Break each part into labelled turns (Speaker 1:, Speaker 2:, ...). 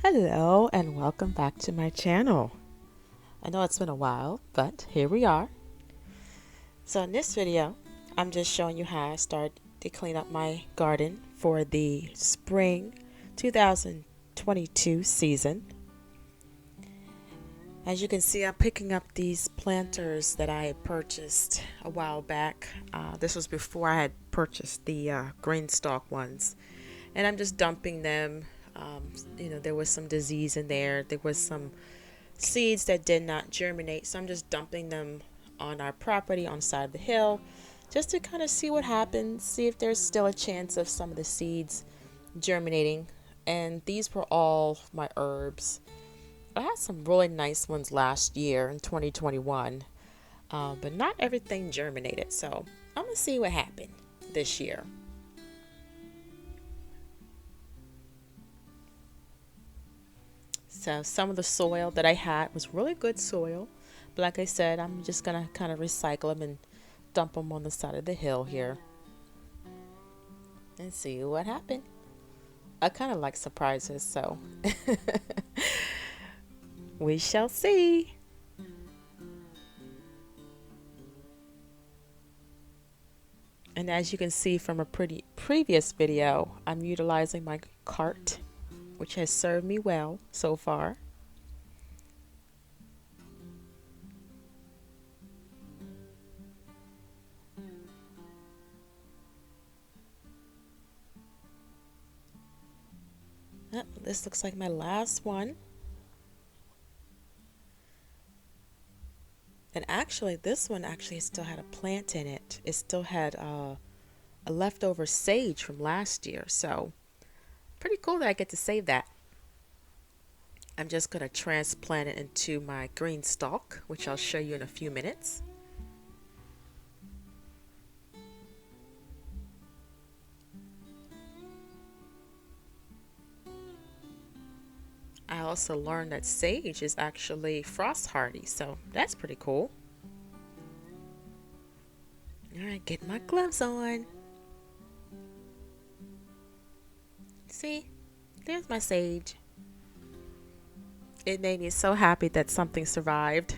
Speaker 1: Hello and welcome back to my channel. I know it's been a while, but here we are. So in this video, I'm just showing you how I started to clean up my garden for the spring 2022 season. As you can see, I'm picking up these planters that I had purchased a while back. This was before I had purchased the green stalk ones. And I'm just dumping them. There was some disease in there. There was some seeds that did not germinate. So I'm just dumping them on our property on the side of the hill just to kind of see what happens, see if there's still a chance of some of the seeds germinating. And these were all my herbs. I had some really nice ones last year in 2021, but not everything germinated. So I'm going to see what happened this year. So some of the soil that I had was really good soil. But like I said, I'm just going to kind of recycle them and dump them on the side of the hill here. And see what happened. I kind of like surprises, so we shall see. And as you can see from a pretty previous video, I'm utilizing my cart, which has served me well so far. This looks like my last one. And actually, this one actually still had a plant in it. It still had a leftover sage from last year. So pretty cool that I get to save that. I'm just going to transplant it into my green stalk, which I'll show you in a few minutes. I also learned that sage is actually frost hardy, so that's pretty cool. Alright, get my gloves on. See, there's my sage. It made me so happy that something survived.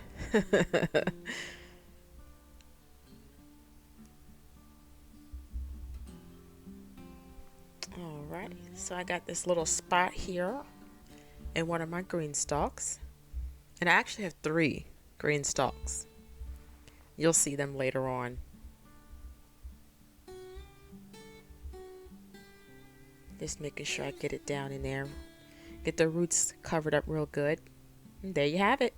Speaker 1: Alright, so I got this little spot here in one of my green stalks. And I actually have 3 green stalks. You'll see them later on. Just making sure I get it down in there. Get the roots covered up real good. And there you have it.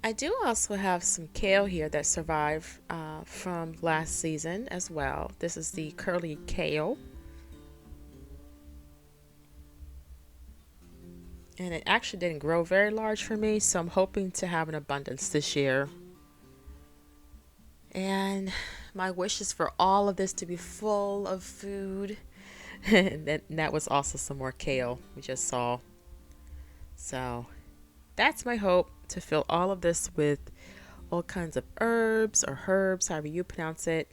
Speaker 1: I do also have some kale here that survived from last season as well. This is the curly kale. And it actually didn't grow very large for me, so I'm hoping to have an abundance this year. And my wish is for all of this to be full of food. And that was also some more kale we just saw. So that's my hope, to fill all of this with all kinds of herbs or herbs, however you pronounce it,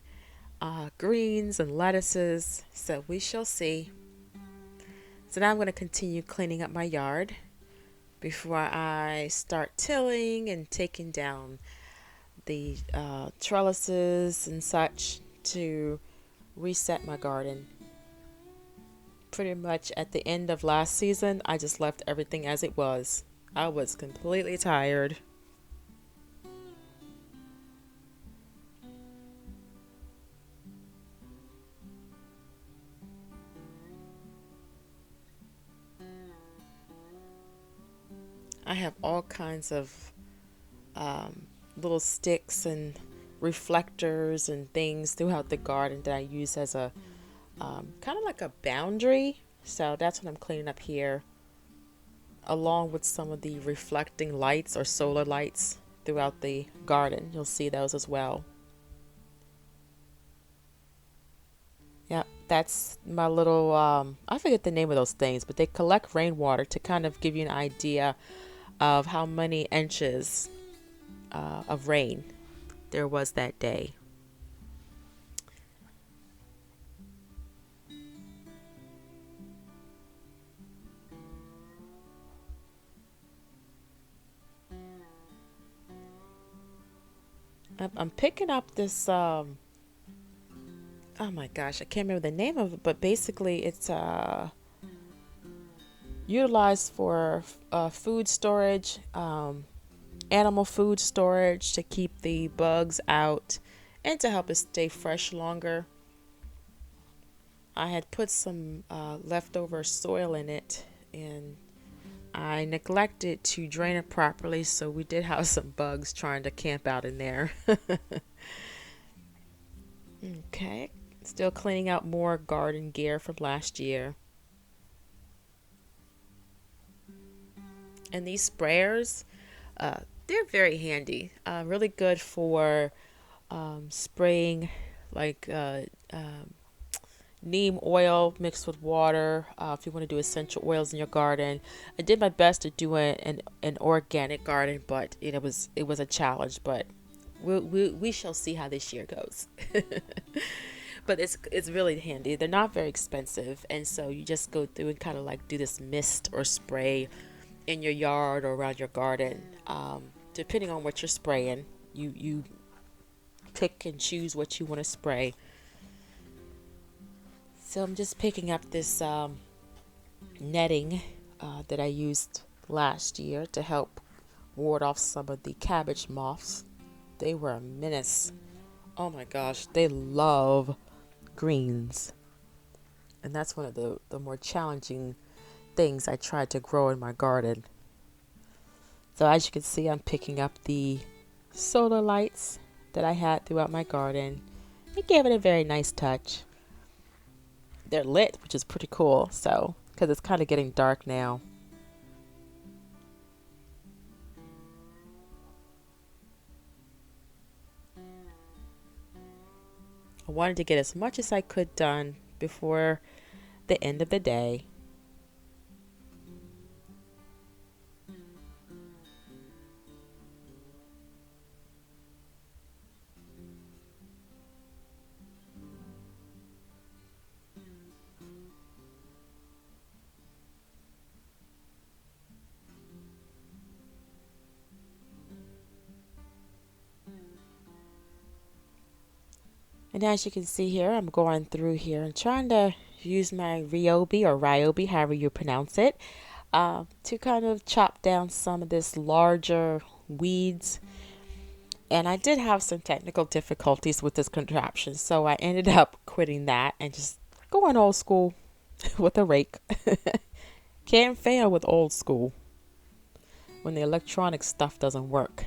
Speaker 1: greens and lettuces. So we shall see. So now I'm going to continue cleaning up my yard before I start tilling and taking down the trellises and such to reset my garden. Pretty much at the end of last season, I just left everything as it was. I was completely tired. I have all kinds of little sticks and reflectors and things throughout the garden that I use as a kind of like a boundary. So that's what I'm cleaning up here, along with some of the reflecting lights or solar lights throughout the garden. You'll see those as well. Yeah, that's my little, I forget the name of those things, but they collect rainwater to kind of give you an idea of how many inches of rain there was that day. I'm picking up this oh my gosh, I can't remember the name of it, but basically it's utilized for food storage, animal food storage to keep the bugs out and to help it stay fresh longer. I had put some leftover soil in it, and I neglected to drain it properly, so we did have some bugs trying to camp out in there. Okay, still cleaning out more garden gear from last year. And these sprayers, they're very handy. Really good for spraying like neem oil mixed with water. If you want to do essential oils in your garden, I did my best to do an organic garden, but it was a challenge. But we shall see how this year goes. But it's really handy. They're not very expensive, and so you just go through and kind of like do this mist or spray in your yard or around your garden. Depending on what you're spraying, you pick and choose what you want to spray. So I'm just picking up this netting that I used last year to help ward off some of the cabbage moths. They were a menace. Oh my gosh, they love greens. And that's one of the more challenging things I tried to grow in my garden. So as you can see, I'm picking up the solar lights that I had throughout my garden. It gave it a very nice touch. They're lit, which is pretty cool. So, because it's kind of getting dark now. I wanted to get as much as I could done before the end of the day. And as you can see here, I'm going through here and trying to use my Ryobi, however you pronounce it, to kind of chop down some of this larger weeds. And I did have some technical difficulties with this contraption, so I ended up quitting that and just going old school with a rake. Can't fail with old school when the electronic stuff doesn't work.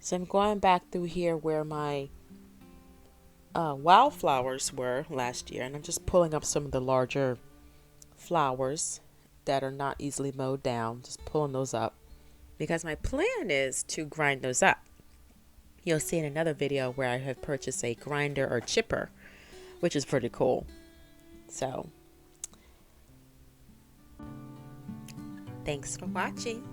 Speaker 1: So I'm going back through here where my wildflowers were last year, and I'm just pulling up some of the larger flowers that are not easily mowed down, just pulling those up because my plan is to grind those up. You'll see in another video where I have purchased a grinder or chipper, which is pretty cool. So thanks for watching.